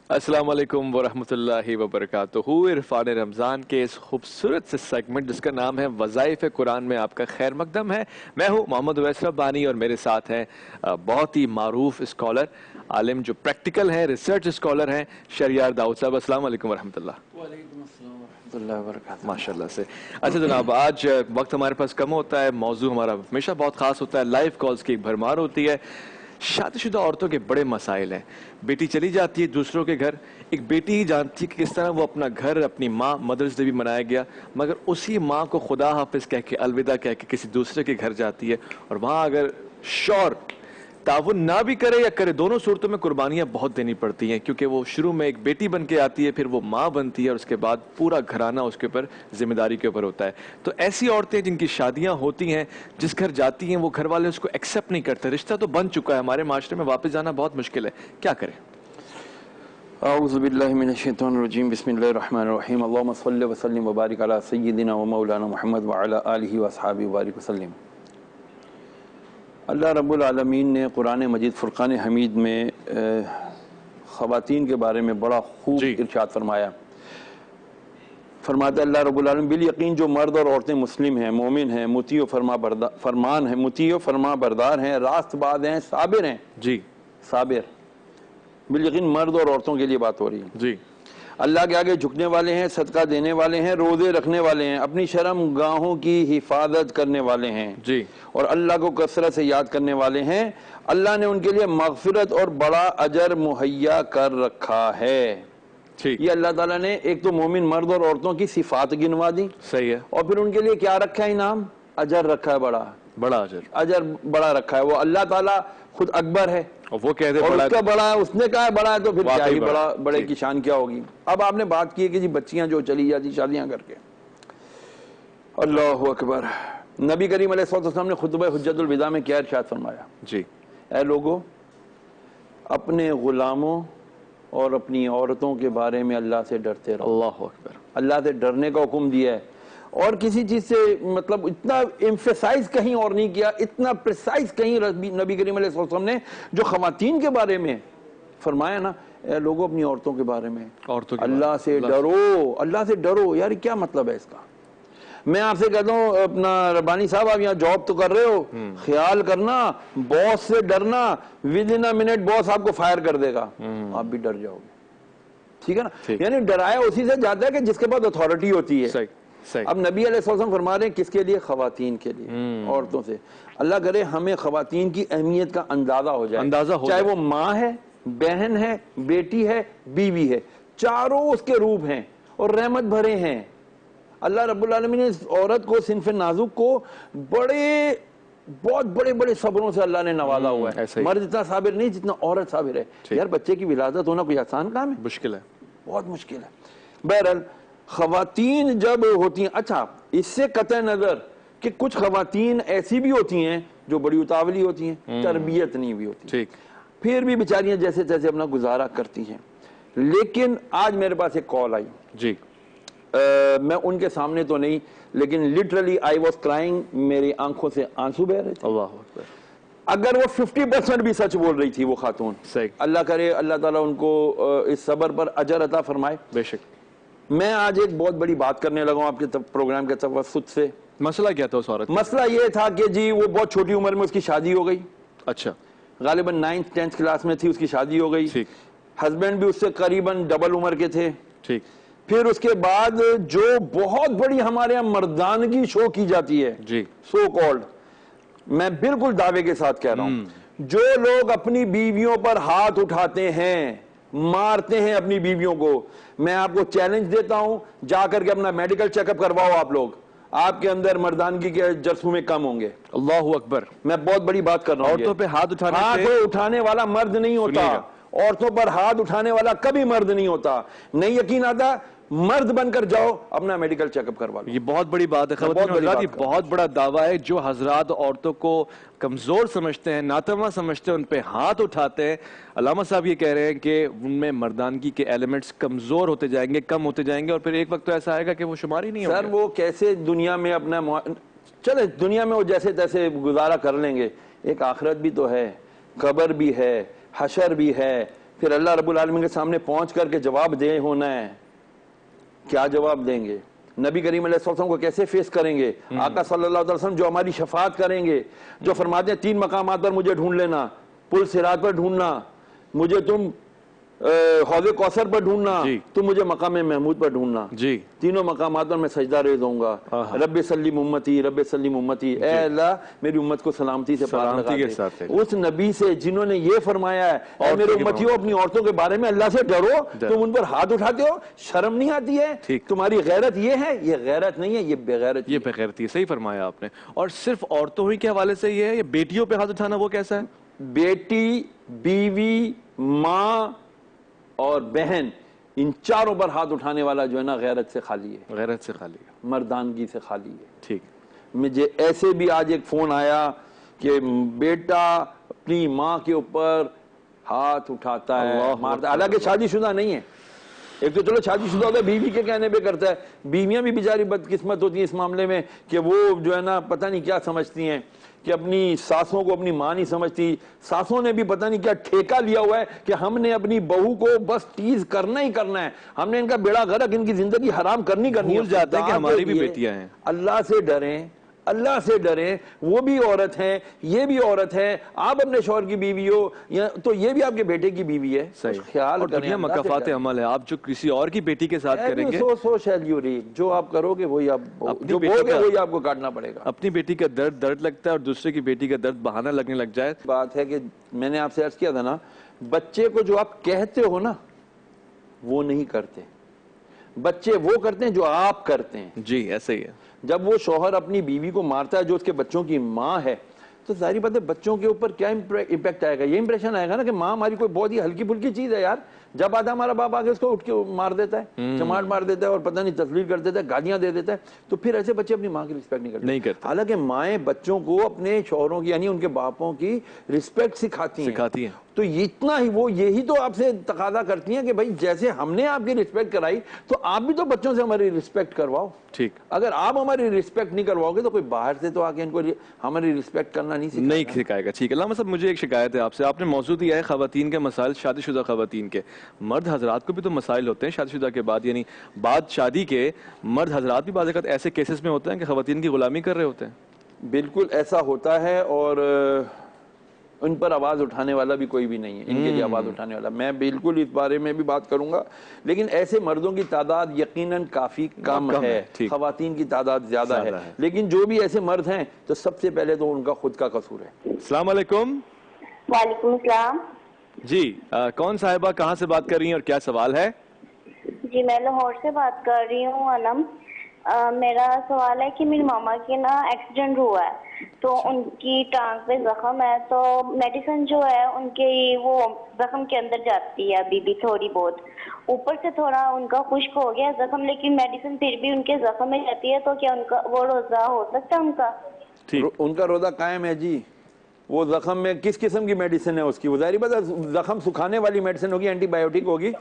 السلام علیکم ورحمۃ اللہ وبرکاتہ۔ عرفان رمضان کے اس خوبصورت سے سیگمنٹ جس کا نام ہے وظائف قرآن میں آپ کا خیر مقدم ہے۔ میں ہوں محمد اویس ربانی اور میرے ساتھ ہیں بہت ہی معروف اسکالر، عالم جو پریکٹیکل ہیں، ریسرچ اسکالر ہیں، شہریار داؤد صاحب۔ السلام علیکم ورحمۃ اللہ۔ وعلیکم السلام ورحمۃ اللہ وبرکاتہ۔ ماشاء اللہ سے۔ اچھا جناب، آج وقت ہمارے پاس کم ہوتا ہے، موضوع ہمارا ہمیشہ بہت خاص ہوتا ہے، لائیو کالز کی ایک بھرمار ہوتی ہے۔ شادی شدہ عورتوں کے بڑے مسائل ہیں۔ بیٹی چلی جاتی ہے دوسروں کے گھر، ایک بیٹی ہی جانتی ہے کہ کس طرح وہ اپنا گھر، اپنی ماں، مدرس ڈے بھی منایا گیا، مگر اسی ماں کو خدا حافظ کہہ کے، الوداع کہہ کے کسی دوسرے کے گھر جاتی ہے، اور وہاں اگر شوہر تعاون نہ بھی کرے یا کرے، دونوں صورتوں میں قربانیاں بہت دینی پڑتی ہیں، کیونکہ وہ شروع میں ایک بیٹی بن کے آتی ہے، پھر وہ ماں بنتی ہے، اور اس کے بعد پورا گھرانہ اس کے اوپر ذمہ داری کے اوپر ہوتا ہے۔ تو ایسی عورتیں جن کی شادیاں ہوتی ہیں، جس گھر جاتی ہیں وہ گھر والے اس کو ایکسیپٹ نہیں کرتے، رشتہ تو بن چکا ہے، ہمارے معاشرے میں واپس جانا بہت مشکل ہے، کیا کریں؟ اعوذ باللہ من الشیطان الرجیم، بسم اللہ الرحمن الرحیم، اللہم صلی وسلم وبارک علی سیدنا و مولانا محمد وعلی آلہ واصحابہ وبارک وسلم۔ اللہ رب العالمین نے قرآن مجید فرقان حمید میں خواتین کے بارے میں بڑا خوب ارشاد فرمایا۔ فرماتا ہے اللہ رب العالمین، بالیقین جو مرد اور عورتیں مسلم ہیں، مومن ہیں، مطیع و فرمان ہیں، مطیع و فرما بردار ہیں، راست باز ہیں، صابر ہیں۔ جی صابر، بالیقین مرد اور عورتوں کے لیے بات ہو رہی ہے۔ جی۔ اللہ کے آگے جھکنے والے ہیں، صدقہ دینے والے ہیں، روزے رکھنے والے ہیں، اپنی شرم گاہوں کی حفاظت کرنے والے ہیں، جی، اور اللہ کو کثرت سے یاد کرنے والے ہیں۔ اللہ نے ان کے لیے مغفرت اور بڑا اجر مہیا کر رکھا ہے۔ ٹھیک، یہ اللہ تعالیٰ نے ایک تو مومن مرد اور عورتوں کی صفات گنوا دی، صحیح ہے، اور پھر ان کے لیے کیا رکھا ہے؟ انعام، اجر رکھا ہے، بڑا اجر، اجر بڑا رکھا ہے۔ وہ اللہ تعالیٰ خود اکبر ہے، اور وہ کہہ دے اور بڑا اس کا بڑا ہے، اس نے کہا ہے بڑا ہے، تو پھر کیا ہی بڑا، بڑے کی شان کیا ہوگی۔ اب آپ نے بات کی ہے کہ جی بچیاں جو چلی جاتی شادیاں کر کے، اللہ اکبر۔ نبی کریم علیہ الصلوۃ والسلام نے خطبہ حجۃ الوداع میں کیا ارشاد فرمایا؟ جی، اے لوگو، اپنے غلاموں اور اپنی عورتوں کے بارے میں اللہ سے ڈرتے رہو۔ اللہ اکبر، اللہ سے ڈرنے کا حکم دیا ہے، اور کسی چیز سے مطلب اتنا ایمفیسائز کہیں اور نہیں کیا، اتنا پریسائز کہیں نبی کریم علیہ السلام نے جو خواتین کے بارے میں فرمایا نا، اے لوگوں اپنی عورتوں کے بارے میں اللہ سے ڈرو، اللہ سے ڈرو۔ یار کیا مطلب ہے اس کا؟ میں آپ سے کہتا ہوں اپنا ربانی صاحب، آپ یہاں جاب تو کر رہے ہو، خیال کرنا، باس سے ڈرنا، ود ان اے منٹ باس آپ کو فائر کر دے گا، آپ بھی ڈر جاؤ گے، ٹھیک ہے نا؟ یعنی ڈرایا اسی سے جاتا ہے کہ جس کے پاس اتھارٹی ہوتی ہے۔ اب نبی علیہ السلام فرما رہے ہیں کس کے لیے؟ خواتین کے لیے، عورتوں سے۔ اللہ کرے ہمیں خواتین کی اہمیت کا اندازہ ہو جائے، چاہے وہ ماں ہے، بہن ہے، بیٹی ہے، بیوی ہے، چاروں اس کے روپ ہیں اور رحمت بھرے ہیں۔ اللہ رب العالمین نے اس عورت کو، صنف نازک کو، بہت بڑے بڑے صبروں سے اللہ نے نوازا ہوا ہے۔ مرد اتنا صابر نہیں جتنا عورت صابر ہے۔ یار بچے کی ولادت ہونا کوئی آسان کام ہے؟ مشکل ہے، بہت مشکل ہے۔ بہرحال خواتین جب ہوتی ہیں، اچھا اس سے قطع نظر کہ کچھ خواتین ایسی بھی ہوتی ہیں جو بڑی اتاولی ہوتی ہیں، تربیت نہیں بھی ہوتی، پھر بھی بیچاریاں جیسے تیسے اپنا گزارا کرتی ہیں۔ لیکن آج میرے پاس ایک کال آئی، جی، میں ان کے سامنے تو نہیں، لیکن لٹرلی آئی واز کرائنگ، میری آنکھوں سے آنسو بہ رہے تھے۔ اللہ اکبر۔ اگر وہ 50% بھی سچ بول رہی تھی وہ خاتون، اللہ کرے اللہ تعالیٰ ان کو اس صبر پر اجر عطا فرمائے۔ بے شک۔ میں آج ایک بہت بڑی بات کرنے لگا ہوں آپ کے پروگرام کے توسط سے۔ مسئلہ کیا تھا اس عورت؟ مسئلہ یہ تھا کہ جی وہ بہت چھوٹی عمر میں اس کی شادی ہو گئی، اچھا، غالباً 9th 10th کلاس میں تھی، اس کی شادی ہو گئی، ہسبینڈ بھی اس سے قریباً ڈبل عمر کے تھے۔ ٹھیک، پھر اس کے بعد جو بہت بڑی ہمارے یہاں مردانگی شو کی جاتی ہے، جی سو کالڈ، میں بالکل دعوے کے ساتھ کہہ رہا ہوں، جو لوگ اپنی بیویوں پر ہاتھ اٹھاتے ہیں، مارتے ہیں اپنی بیویوں کو، میں آپ کو چیلنج دیتا ہوں، جا کر کے اپنا میڈیکل چیک اپ کرواؤ، آپ لوگ، آپ کے اندر مردانگی کے جرثومے کم ہوں گے۔ اللہ اکبر۔ میں بہت بڑی بات کر رہا ہوں، عورتوں پہ ہاتھ اٹھانے والا مرد نہیں ہوتا، عورتوں پر ہاتھ اٹھانے والا کبھی مرد نہیں ہوتا۔ نہیں یقین آتا، مرد بن کر جاؤ، اپنا میڈیکل چیک اپ کروا لو۔ یہ بہت بڑی بات ہے، یہ بہت بڑا دعویٰ ہے۔ جو حضرات عورتوں کو کمزور سمجھتے ہیں، ناتواں سمجھتے ہیں، ان پہ ہاتھ اٹھاتے ہیں، علامہ صاحب یہ کہہ رہے ہیں کہ ان میں مردانگی کے ایلیمنٹس کمزور ہوتے جائیں گے، کم ہوتے جائیں گے، اور پھر ایک وقت تو ایسا آئے گا کہ وہ شمار ہی نہیں ہوگا۔ سر وہ کیسے دنیا میں اپنا چلے، دنیا میں وہ جیسے تیسے گزارا کر لیں گے، ایک آخرت بھی تو ہے۔ قبر بھی ہے, حشر بھی ہے, پھر اللہ رب العالمین کے سامنے پہنچ کر کے جواب دے ہونا ہے. کیا جواب دیں گے؟ نبی کریم علیہ السلام کو کیسے فیس کریں گے؟ آقا صلی اللہ علیہ وسلم جو ہماری شفاعت کریں گے, جو فرماتے ہیں 3 مقامات پر مجھے ڈھونڈ لینا, پل صراط پر ڈھونڈنا, مجھے تم حوض کوثر پر ڈھونڈنا, تم مجھے مقام محمود پر ڈھونڈنا, تینوں مقامات پر میں سجدہ ریز ہوں گا. رب سلم امتی, رب سلم امتی, اے اللہ میری امت کو سلامتی سے پار لگا دے. اس نبی سے جنہوں نے یہ فرمایا ہے اے میرے امتیوں اپنی عورتوں کے بارے میں اللہ سے ڈرو, تم ان پر ہاتھ اٹھاتے ہو, شرم نہیں آتی ہے؟ تمہاری غیرت یہ ہے؟ یہ غیرت نہیں ہے, یہ بغیرتی. یہ بغیرتی ہے, صحیح فرمایا آپ نے. اور صرف عورتوں ہی کے حوالے سے یہ ہے یا بیٹیوں پہ ہاتھ اٹھانا وہ کیسا ہے؟ بیٹی, بیوی, ماں اور بہن, ان چاروں پر ہاتھ اٹھانے والا جو ہے نا غیرت سے خالی ہے, غیرت سے خالی ہے, مردانگی سے خالی ہے. ٹھیک. مجھے ایسے بھی آج ایک فون آیا کہ بیٹا اپنی ماں کے اوپر ہاتھ اٹھاتا ہے, مارتا ہے, حالانکہ شادی شدہ نہیں ہے. ایک تو چلو شادی شدہ ہوتا ہے, بیوی کے کہنے پہ کرتا ہے. بیویاں بھی بیچاری بدقسمت ہوتی ہیں اس معاملے میں کہ وہ جو ہے نا پتہ نہیں کیا سمجھتی ہیں, کہ اپنی ساسوں کو اپنی ماں نہیں سمجھتی. ساسوں نے بھی پتہ نہیں کیا ٹھیکہ لیا ہوا ہے کہ ہم نے اپنی بہو کو بس ٹیز کرنا ہی کرنا ہے, ہم نے ان کا بیڑا غرق, ان کی زندگی حرام کرنی ہے. بھول جاتے ہیں کہ ہماری بھی بیٹیاں ہیں. اللہ سے ڈریں, اللہ سے ڈریں, وہ بھی عورت ہے, یہ بھی عورت ہے. آپ اپنے شوہر کی بیوی ہو تو یہ بھی آپ کے بیٹے کی بیوی ہے. خیال اور دنیا مکافات عمل ہے, آپ جو کسی اور کی بیٹی کے ساتھ کریں گے, سو شیل یو ریپ, جو آپ کرو گے وہی آپ, جو بولو گے وہی آپ کو کاٹنا پڑے گا. اپنی بیٹی کا درد لگتا ہے اور دوسرے کی بیٹی کا درد بہانہ لگنے لگ جائے. بات ہے کہ میں نے آپ سے عرض کیا تھا نا, بچے کو جو آپ کہتے ہو نا وہ نہیں کرتے, بچے وہ کرتے ہیں جو آپ کرتے ہیں. جی ایسے ہی ہے. جب وہ شوہر اپنی بیوی کو مارتا ہے جو اس کے بچوں کی ماں ہے, تو ظاہری بات ہے بچوں کے اوپر کیا امپیکٹ آئے گا؟ یہ امپریشن آئے گا نا کہ ماں ہماری کوئی بہت ہی ہلکی پھلکی چیز ہے یار. جب آتا ہمارا باپ آگے اس کو اٹھ کے مار دیتا ہے, چماٹ مار دیتا ہے اور پتہ نہیں تذلیل کر دیتا ہے, گالیاں دے دیتا ہے, تو پھر ایسے بچے اپنی ماں کی رسپیکٹ نہیں کرتے. حالانکہ مائیں بچوں کو اپنے شوہروں کی یعنی ان کے باپوں کی رسپیکٹ سکھاتی ہیں. تو اتنا ہی وہ یہی تو آپ سے تقاضا کرتی ہیں کہ بھائی جیسے ہم نے آپ کی رسپیکٹ کرائی تو آپ بھی تو بچوں سے ہماری رسپیکٹ کرواؤ. ٹھیک. اگر آپ ہماری رسپیکٹ نہیں کرواؤ گے تو کوئی باہر سے تو آگے ان کو ہماری رسپیکٹ کرنا نہیں سکھائے گا. ٹھیک ہے علامہ صاحب, مجھے ایک شکایت ہے آپ سے. آپ نے موضوع دیا ہے خواتین کے مسائل, شادی شدہ خواتین کے. مرد حضرات کو بھی تو مسائل ہوتے ہیں شادی شدہ کے بعد, یعنی بعد شادی کے مرد حضرات بھی بعض اوقات ایسے کیسز میں ہوتے ہیں کہ خواتین کی غلامی کر رہے ہوتے ہیں. بالکل ایسا ہوتا ہے, اور ان پر آواز اٹھانے والا بھی کوئی بھی نہیں ہے, ان کے لیے آواز اٹھانے والا. میں بالکل اس بارے میں بھی بات کروں گا, لیکن ایسے مردوں کی تعداد یقیناً کافی کم ہے, خواتین کی تعداد زیادہ ہے. لیکن جو بھی ایسے مرد ہیں تو سب سے پہلے تو ان کا خود کا قصور ہے. السلام علیکم. وعلیکم السلام. جی کون صاحبہ, کہاں سے بات کر رہی ہیں اور کیا سوال ہے؟ جی میں لاہور سے بات کر رہی ہوں انم. میرا سوال ہے کہ میری ماما کے نا ایکسیڈنٹ ہوا ہے تو ان کی ٹانگ پہ زخم ہے, تو میڈیسن جو ہے ان کی وہ زخم کے اندر جاتی ہے ابھی بھی تھوڑی بہت, اوپر سے تھوڑا ان کا خشک ہو گیا زخم, لیکن میڈیسن پھر بھی ان کے زخم میں جاتی ہے. تو کیا ان کا وہ روزہ ہو سکتا ہے ان کا؟ ان کا روزہ قائم ہے جی. وہ زخم میں کس قسم کی میڈیسن ہے اس کی؟ وہ ظاہری بات ہے زخم سکھانے والی میڈیسن ہوگی, اینٹی بایوٹک ہوگی,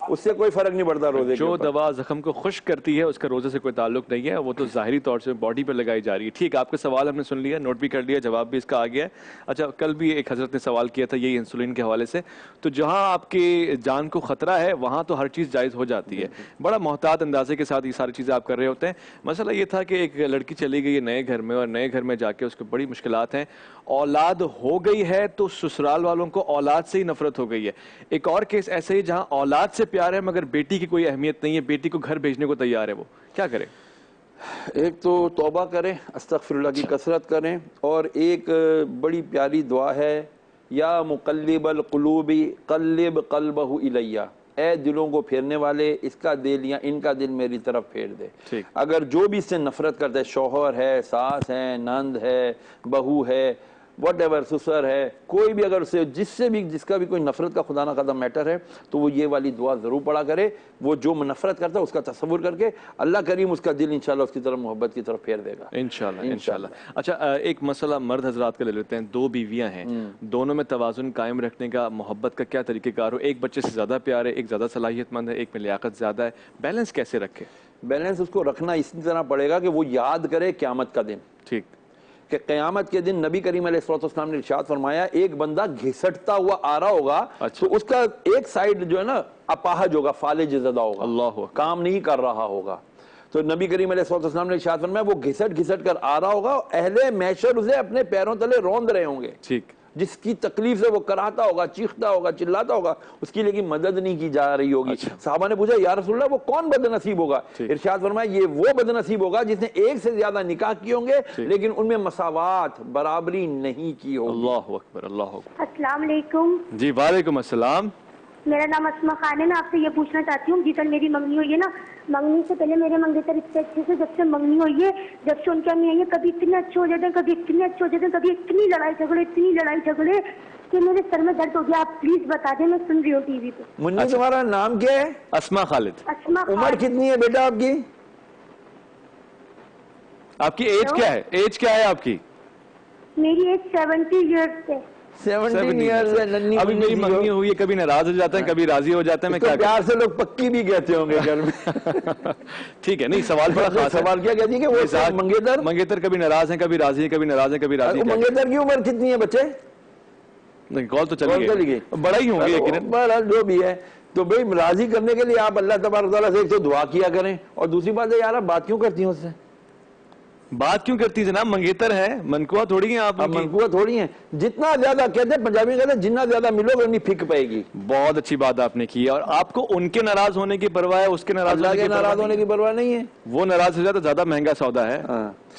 اس سے کوئی فرق نہیں پڑتا روزے کے اوپر. جو دوا زخم کو خشک کرتی ہے اس کا روزے سے کوئی تعلق نہیں ہے, وہ تو ظاہری طور سے باڈی پہ لگائی جا رہی ہے. ٹھیک, آپ کا سوال ہم نے سن لیا, نوٹ بھی کر لیا, جواب بھی اس کا آ گیا ہے. اچھا, کل بھی ایک حضرت نے سوال کیا تھا یہی انسولین کے حوالے سے, تو جہاں آپ کی جان کو خطرہ ہے وہاں تو ہر چیز جائز ہو جاتی ہے. بڑا محتاط اندازے کے ساتھ یہ ساری چیزیں آپ کر رہے ہوتے ہیں. مسئلہ یہ تھا کہ ایک لڑکی چلی گئی ہے نئے گھر میں, اور نئے گھر میں جا کے اس کو بڑی مشکلات ہیں. اولاد ہو گئی ہے تو سسرال والوں کو اولاد سے ہی نفرت ہو گئی ہے. ایک اور کیس ایسے ہی جہاں اولاد سے پیار ہے مگر بیٹی کی کوئی اہمیت نہیں ہے, بیٹی کو گھر بھیجنے کو تیار ہے, وہ کیا کرے؟ ایک تو توبہ کریں, استغفر اللہ کی کثرت کریں, اور ایک بڑی پیاری دعا ہے, یا مقلب القلوب قلب قلبہ الیہ, اے دلوں کو پھیرنے والے اس کا دل یا ان کا دل میری طرف پھیر دے. اگر جو بھی اس سے نفرت کرتا ہے, شوہر ہے, ساس ہے, نند ہے, بہو ہے, واٹ ایور, سسر ہے, کوئی بھی اگر اسے جس کا بھی کوئی نفرت کا خدا نہ خدا میٹر ہے, تو وہ یہ والی دعا ضرور پڑھا کرے. وہ جو نفرت کرتا ہے اس کا تصور کر کے اللہ کریم اس کا دل انشاءاللہ اس کی طرف محبت کی طرف پھیر دے گا انشاءاللہ. اچھا, ایک مسئلہ مرد حضرات کا لے لیتے ہیں. دو بیویاں ہیں, دونوں میں توازن قائم رکھنے کا محبت کا کیا طریقہ کار ہو؟ ایک بچے سے زیادہ پیار ہے, ایک زیادہ صلاحیت مند ہے, ایک میں لیاقت زیادہ ہے, بیلنس کیسے رکھے؟ بیلنس اس کو رکھنا اسی طرح پڑے گا کہ وہ یاد کرے قیامت کا دن. ٹھیک, کہ قیامت کے دن نبی کریم علیہ السلام نے ارشاد فرمایا ایک بندہ گھسٹتا ہوا آ رہا ہوگا تو اس کا ایک سائیڈ جو ہے نا اپاہج ہوگا، فالج زدہ ہوگا، اللہ کام نہیں کر رہا ہوگا. تو نبی کریم علیہ السلام نے ارشاد فرمایا وہ گھسٹ گھسٹ کر آ رہا ہوگا، اہل محشر اسے اپنے پیروں تلے روند رہے ہوں گے. ٹھیک. جس کی تکلیف سے وہ کراہتا ہوگا، چیختا ہوگا، چلاتا ہوگا، اس کی لیکن مدد نہیں کی جا رہی ہوگی. صحابہ نے پوچھا یا رسول اللہ وہ کون بد نصیب ہوگا؟ ارشاد فرمایا یہ وہ بد نصیب ہوگا جس نے ایک سے زیادہ نکاح کیے ہوں گے لیکن ان میں مساوات، برابری نہیں کی ہوگی. اللہ اکبر، اللہ اکبر. السلام علیکم. جی وعلیکم السلام. میرا نام اسما خان ہے. میں آپ سے یہ پوچھنا چاہتی ہوں، جی کل میری منگنی ہوئی ہے نا، منگنی سے پہلے میرے منگیتر اتنے اچھے سے، جب سے منگنی ہوئی ہے، جب سے ان کے امی آئی ہے، کبھی اتنے اچھے ہو جاتے ہیں، کبھی اتنے اچھے ہو جاتے ہیں، کبھی اتنی لڑائی جھگڑے کہ میرے سر میں درد ہو گیا. آپ پلیز بتا دیں، میں سن رہی ہوں ٹی وی پہ. منی تمہارا نام کیا ہے؟ اسما خالد. اسما عمر خان. کتنی ہے بیٹا آپ کی؟ آپ کی ایج کیا ہے؟ ایج کیا ہے آپ کی؟ میری ایج 70 ایئرس ہے. 17 ایئرز ہے. ننھی ابھی میری منی منگنی ہوئی ہے، کبھی ناراض ہو جاتے ہیں، کبھی راضی ہو جاتے ہیں. میں تو کیا پیار سے لوگ پکی بھی کہتے ہوں گے گھر میں. ٹھیک ہے، نہیں سوال بڑا خاص ہے. سوال کیا کہتی ہے کہ وہ منگیتر منگیتر کبھی ناراض ہیں، کبھی راضی ہیں، کبھی ناراض ہیں، کبھی راضی. منگیتر کی عمر کتنی ہے بچے؟ نہیں کال تو چلی گئی، بڑا ہی ہوں گے یقیناً. بہرحال جو بھی ہے، تو بھئی راضی کرنے کے لیے آپ اللہ تبارک تعالیٰ سے ایک تو دعا کیا کریں، اور دوسری بات ہے یار آپ بات کیوں کرتی ہیں اس سے؟ بات کیوں کرتی جناب؟ منگیتر ہے، منکوا تھوڑی ہیں آپ. منقوہ تھوڑی ہیں. جتنا زیادہ کہتے ہیں پنجابی کہتے ہیں جتنا زیادہ ملو گے اتنی پھک پائے گی. بہت اچھی بات آپ نے کی ہے، اور آپ کو ان کے ناراض ہونے کی پرواہ ہے، اس کے ناراض اللہ کے ناراض ہونے کی پرواہ نہیں ہے. وہ ناراض ہو جائے تو زیادہ مہنگا سودا ہے.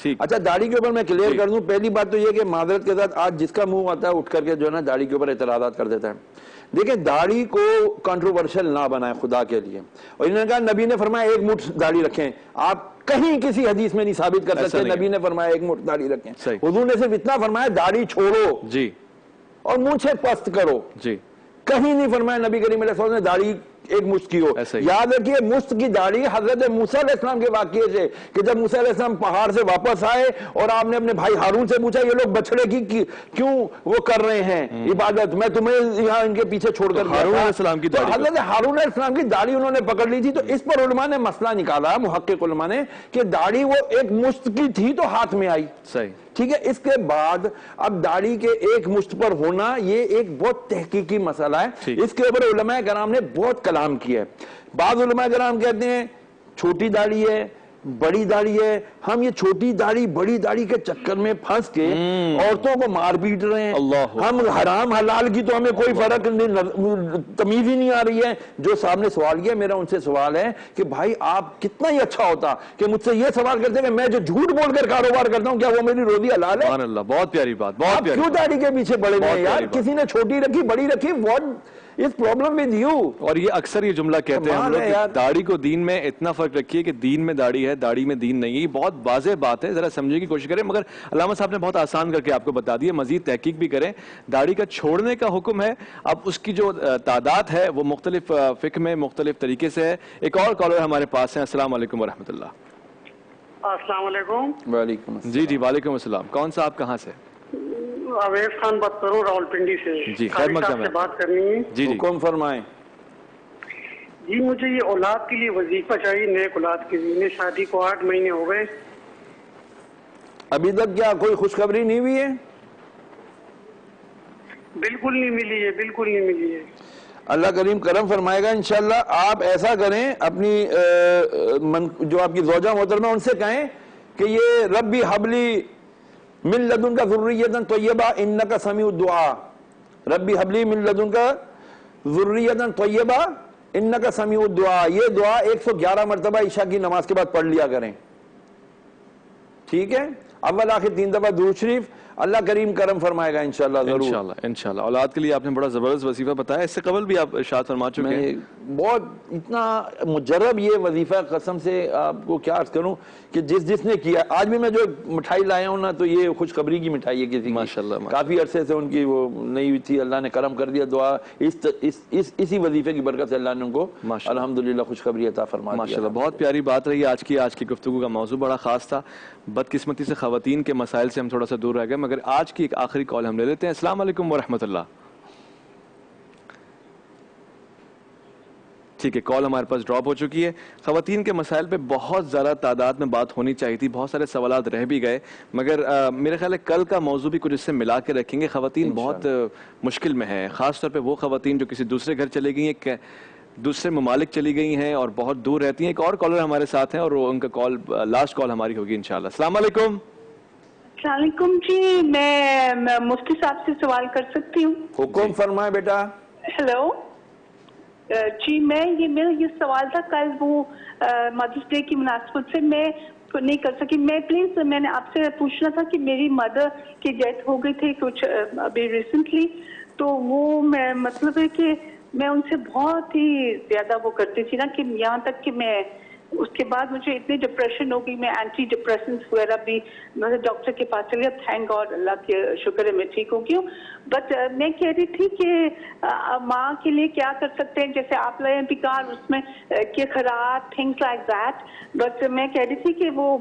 ٹھیک. اچھا داڑھی کے اوپر میں کلیئر کر دوں، پہلی بات تو یہ کہ معذرت کے ساتھ آج جس کا منہ آتا ہے اٹھ کر کے جو ہے نا داڑھی کے اوپر اعتراضات کر دیتا ہے. دیکھیں داڑھی کو کنٹروورشل نہ بنائیں خدا کے لیے. اور انہوں نے کہا نبی نے فرمایا ایک مٹھ داڑھی رکھیں. آپ کہیں کسی حدیث میں نہیں ثابت کر سکتے نبی نے فرمایا ایک مٹھ داڑھی رکھیں. حضور نے صرف اتنا فرمایا داڑھی چھوڑو جی اور مونچھیں پست کرو. جی. کہیں نہیں فرمایا نبی کریم علیہ السلام نے داڑھی ایک مشت کی ہو. یاد رکھیے مشت کی داڑھی حضرت موسیٰ علیہ السلام کے واقعے سے، کہ جب موسیٰ علیہ السلام پہاڑ سے واپس آئے اور آپ نے اپنے بھائی ہارون سے پوچھا یہ لوگ بچڑے کی کیوں وہ کر رہے ہیں عبادت، میں تمہیں یہاں ان کے پیچھے چھوڑ کر ہارون علیہ السلام کی داڑھی، حضرت ہارون علیہ السلام کی داڑھی انہوں نے پکڑ لی تھی. تو اس پر علماء نے مسئلہ نکالا، محقق علماء نے، کہ داڑھی وہ ایک مشت کی تھی تو ہاتھ میں آئی. صحیح. ٹھیک ہے. اس کے بعد اب داڑھی کے ایک مشت پر ہونا یہ ایک بہت تحقیقی مسئلہ ہے. اس کے اوپر علماء کرام نے بہت کلام کیا ہے. بعض علماء کرام کہتے ہیں چھوٹی داڑھی ہے، بڑی داڑھی ہے. ہم یہ چھوٹی داڑھی بڑی داڑھی کے چکر میں پھنس کے عورتوں کو مار پیٹ رہے ہیں. ہم حرام حلال کی تو ہمیں کوئی فرق تمیز ہی نہیں آ رہی ہے. جو صاحب نے سوال کیا میرا ان سے سوال ہے کہ بھائی آپ کتنا ہی اچھا ہوتا کہ مجھ سے یہ سوال کرتے کہ میں جو جھوٹ بول کر کاروبار کرتا ہوں کیا وہ میری روزی حلال ہے؟ سبحان اللہ. بہت پیاری بات. بہت پیاری. کیوں داڑھی کے پیچھے پڑے ہوئے یار؟ کسی نے چھوٹی رکھی بڑی رکھی، what is problem with you? اور یہ اکثر یہ جملہ کہتے ہیں ہم لوگ کہ داڑھی کو دین میں اتنا فرق رکھیے کہ دین میں داڑھی ہے، داڑھی میں دین نہیں ہے. یہ بہت واضح بات ہے، ذرا سمجھنے کی کوشش کریں. مگر علامہ صاحب نے بہت آسان کر کے آپ کو بتا دیا. مزید تحقیق بھی کریں. داڑھی کا چھوڑنے کا حکم ہے. اب اس کی جو تعداد ہے وہ مختلف فقہ میں مختلف طریقے سے ہے. ایک اور کالر ہمارے پاس ہیں. السلام علیکم ورحمۃ اللہ. السلام علیکم. وعلیکم السلام. جی وعلیکم السلام. کون صاحب کہاں سے؟ اویس خان بات کروں راولپنڈی سے. جی خیر مقدم ہے. بات کرنی ہے. جی حکم فرمائیں. جی مجھے یہ اولاد کے لیے وظیفہ چاہیے، نیک اولاد کے لیے. شادی کو 8 مہینے ہو گئے، ابھی تک کیا کوئی خوشخبری نہیں ہوئی ہے؟ بالکل نہیں ملی ہے، بالکل نہیں ملی ہے. اللہ کریم کرم فرمائے گا انشاءاللہ. آپ ایسا کریں، اپنی جو آپ کی زوجہ محترمہ ان سے کہیں کہ یہ ربی حبلی من لدن کا ذریۃ طیبہ انک سمیع الدعاء. ربی حبلی من لدن کا ذریۃ طیبہ انک سمیع الدعاء. یہ دعا 111 مرتبہ عشاء کی نماز کے بعد پڑھ لیا کریں. ٹھیک ہے. اول آخر 3 دفعہ درود شریف. اللہ کریم کرم فرمائے گا انشاءاللہ. ضرور انشاءاللہ. اولاد کے لیے آپ نے بڑا زبردست وظیفہ بتایا. اس سے قبل بھی آپ ارشاد فرما چکے ہیں. بہت اتنا مجرب یہ وظیفہ، قسم سے آپ کو کیا عرض کروں کہ جس نے کیا. آج بھی میں جو مٹھائی لایا ہوں نا تو یہ خوشخبری کی مٹھائی ہے کسی کی. ماشاءاللہ. کافی عرصے سے ان کی وہ نہیں ہوئی تھی، اللہ نے کرم کر دیا. دعا اسی وظیفے کی برکت سے اللہ نے ان کو الحمدللہ خوشخبری عطا فرما دیا. ماشاءاللہ. بہت پیاری بات رہی آج کی گفتگو کا موضوع بڑا خاص تھا. بدقسمتی سے خواتین کے مسائل سے ہم تھوڑا سا دور رہ گئے، مگر آج کی ایک آخری کال ہم لے لیتے ہیں. السلام علیکم ورحمۃ اللہ. ٹھیک ہے، کال ہمارے پاس ڈراپ ہو چکی ہے. خواتین کے مسائل پہ بہت زیادہ تعداد میں بات ہونی چاہیے تھی، بہت سارے سوالات رہ بھی گئے، مگر میرے خیال ہے کل کا موضوع بھی کچھ اس سے ملا کے رکھیں گے. خواتین بہت مشکل میں ہیں، خاص طور پہ وہ خواتین جو کسی دوسرے گھر چلی گئی ہیں، دوسرے ممالک چلی گئی ہیں اور بہت دور رہتی ہیں. ایک اور کالر ہمارے ساتھ ہیں اور ان کا کال لاسٹ کال ہماری ہوگی انشاءاللہ. السلام علیکم. السلام علیکم جی، میں مفتی صاحب سے سوال کر سکتی ہوں؟ حکم فرمائے بیٹا. ہیلو جی، میرا یہ سوال تھا، کل وہ مدرس ڈے کی مناسبت سے میں نہیں کر سکی. میں نے آپ سے پوچھنا تھا کہ میری مدر کی ڈیتھ ہو گئی تھی کچھ ابھی ریسنٹلی، تو وہ میں مطلب ہے کہ میں ان سے بہت ہی زیادہ وہ کرتی تھی نا، کہ یہاں تک کہ میں اس کے بعد مجھے اتنی ڈپریشن ہو گئی، میں اینٹی ڈپریشنس وغیرہ بھی ڈاکٹر کے پاس چلی. اب تھینک گاڈ، اللہ کے شکر ہے میں ٹھیک ہو گئی ہوں. بٹ میں کہہ رہی تھی کہ ماں کے لیے کیا کر سکتے ہیں، جیسے آپ لوگوں نے بھی کہا اس میں کہ خیرات تھنگس لائک دیٹ. بٹ میں کہہ رہی تھی کہ وہ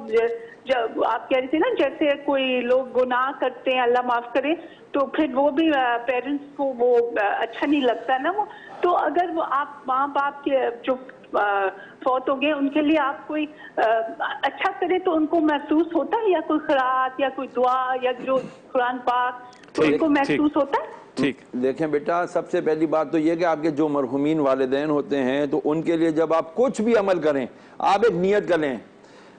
جب آپ کہہ رہی تھی نا جیسے کوئی لوگ گناہ کرتے ہیں اللہ معاف کرے، تو پھر وہ بھی پیرنٹس کو وہ اچھا نہیں لگتا نا وہ. تو اگر وہ آپ ماں باپ کے جو فوت ہو گئے ان کے لیے آپ کوئی اچھا کرے تو ان کو محسوس ہوتا ہے، یا کوئی خیرات یا کوئی دعا یا جو قرآن پاک تو ان کو محسوس ہوتا ہے؟ ٹھیک. دیکھیں بیٹا، سب سے پہلی بات تو یہ کہ آپ کے جو مرحومین والدین ہوتے ہیں تو ان کے لیے جب آپ کچھ بھی عمل کریں آپ ایک نیت کر لیں.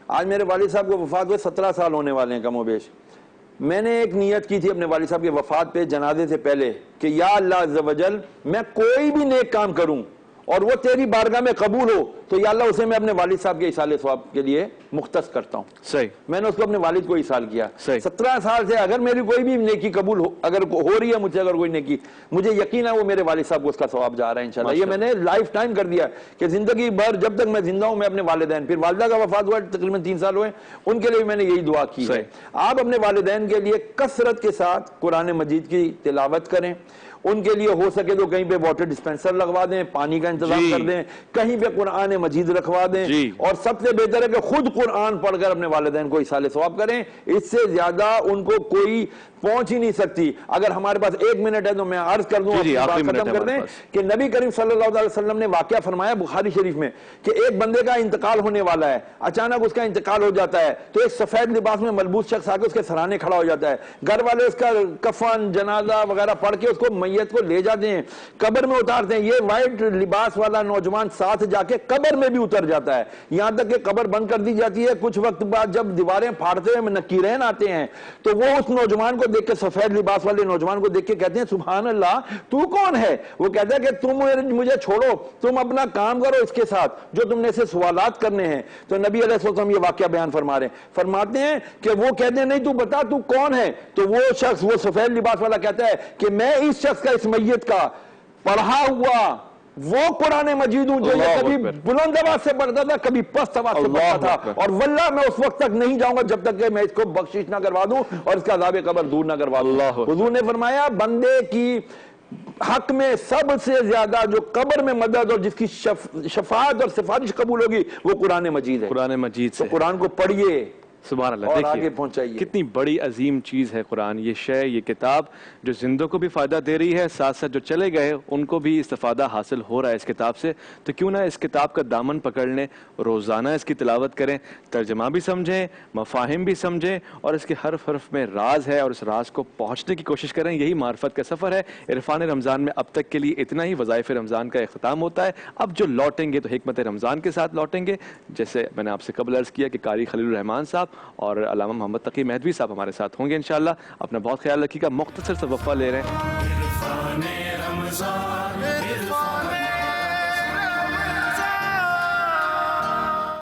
آج میرے والد صاحب کو وفات ہوئے 17 سال ہونے والے ہیں کم و بیش. میں نے ایک نیت کی تھی اپنے والد صاحب کے وفات پہ جنازے سے پہلے کہ یا اللہ عز و جل، میں کوئی بھی نیک کام کروں اور وہ تیری بارگاہ میں قبول ہو تو یا اللہ اسے میں اپنے والد صاحب کے ایصال ثواب کے لیے مختص کرتا ہوں. صحیح. میں نے اس کو اپنے والد کو ایصال کیا. 17 سال سے اگر میری کوئی بھی نیکی قبول ہو، اگر ہو رہی ہے مجھ سے اگر کوئی نیکی، مجھے یقین ہے وہ میرے والد صاحب کو اس کا ثواب جا رہا ہے انشاءاللہ. یہ میں نے لائف ٹائم کر دیا کہ زندگی بھر جب تک میں زندہ ہوں میں اپنے والدین، پھر والدہ کا وفات ہوا تقریباً 3 سال ہوئے، ان کے لیے میں نے یہی دعا کی ہے. آپ اپنے والدین کے لیے کثرت کے ساتھ قرآن مجید کی تلاوت کریں. ان کے لیے ہو سکے تو کہیں پہ واٹر ڈسپینسر لگوا دیں، پانی کا انتظام کر دیں، کہیں پہ قرآن مجید رکھوا دیں. اور سب سے بہتر ہے کہ خود قرآن پڑھ کر اپنے والدین کو ایصال ثواب کریں. اس سے زیادہ ان کو کوئی پہنچ ہی نہیں سکتی. اگر ہمارے پاس 1 منٹ ہے تو میں عرض کر دوں، ختم کر دیں کہ نبی کریم صلی اللہ علیہ وسلم نے واقعہ فرمایا بخاری شریف میں کہ ایک بندے کا انتقال ہونے والا ہے، اچانک اس کا انتقال ہو جاتا ہے تو ایک سفید لباس میں ملبوس شخص آ کے اس کے سرانے کھڑا ہو جاتا ہے. گھر والے اس کا کفن جنازہ وغیرہ پڑھ کے اس کو میت کو لے جاتے ہیں، قبر میں اتارتے ہیں. یہ وائٹ لباس والا نوجوان ساتھ جا کے قبر میں بھی اتر جاتا ہے، یہاں تک کہ قبر بند کر دی جاتی ہے. کچھ وقت بعد جب دیواریں پھاڑتے ہوئے نکیرین آتے ہیں تو وہ اس نوجوان کو دیکھ کے، سفید لباس والے نوجوان کو دیکھ کے کہتے ہیں سبحان اللہ تو کون ہے؟ وہ کہتا ہے کہ تم مجھے چھوڑو، تم اپنا کام کرو اس کے ساتھ جو تم نے اسے سوالات کرنے ہیں. تو نبی علیہ السلام یہ واقعہ بیان فرما رہے ہیں، فرماتے ہیں کہ وہ کہتے ہیں نہیں تو بتا تو کون ہے؟ تو وہ شخص، وہ سفید لباس والا کہتا ہے کہ میں اس شخص کا، اس میت کا پڑھا ہوا وہ قرآن مجید ہوں جو یہ کبھی بلند آواز سے پڑھتا تھا، کبھی پست آواز سے پڑھتا تھا، اور واللہ میں اس وقت تک نہیں جاؤں گا جب تک کہ میں اس کو بخشش نہ کروا دوں اور اس کا عذاب قبر دور نہ کروا دوں. حضور نے فرمایا بندے کی حق میں سب سے زیادہ جو قبر میں مدد اور جس کی شفاعت اور سفارش قبول ہوگی وہ قرآن مجید ہے. قرآن مجید سے قرآن کو پڑھیے سبحان اللہ. اور آگے پہنچائیے. کتنی بڑی عظیم چیز ہے قرآن، یہ شے، یہ کتاب جو زندوں کو بھی فائدہ دے رہی ہے، ساتھ ساتھ جو چلے گئے ان کو بھی استفادہ حاصل ہو رہا ہے اس کتاب سے. تو کیوں نہ اس کتاب کا دامن پکڑ لیں، روزانہ اس کی تلاوت کریں، ترجمہ بھی سمجھیں، مفاہیم بھی سمجھیں، اور اس کے حرف حرف میں راز ہے اور اس راز کو پہنچنے کی کوشش کریں. یہی معرفت کا سفر ہے. عرفان رمضان میں اب تک کے لیے اتنا ہی. وظائف رمضان کا اختتام ہوتا ہے. اب جو لوٹیں گے تو حکمت رمضان کے ساتھ لوٹیں گے، جیسے میں نے آپ سے قبل عرض کیا کہ قاری خلیل الرحمان صاحب اور علامہ محمد تقی مہدوی صاحب ہمارے ساتھ ہوں گے انشاءاللہ. اپنا بہت خیال رکھیے گا. مختصر سا وقفہ لے رہے ہیں.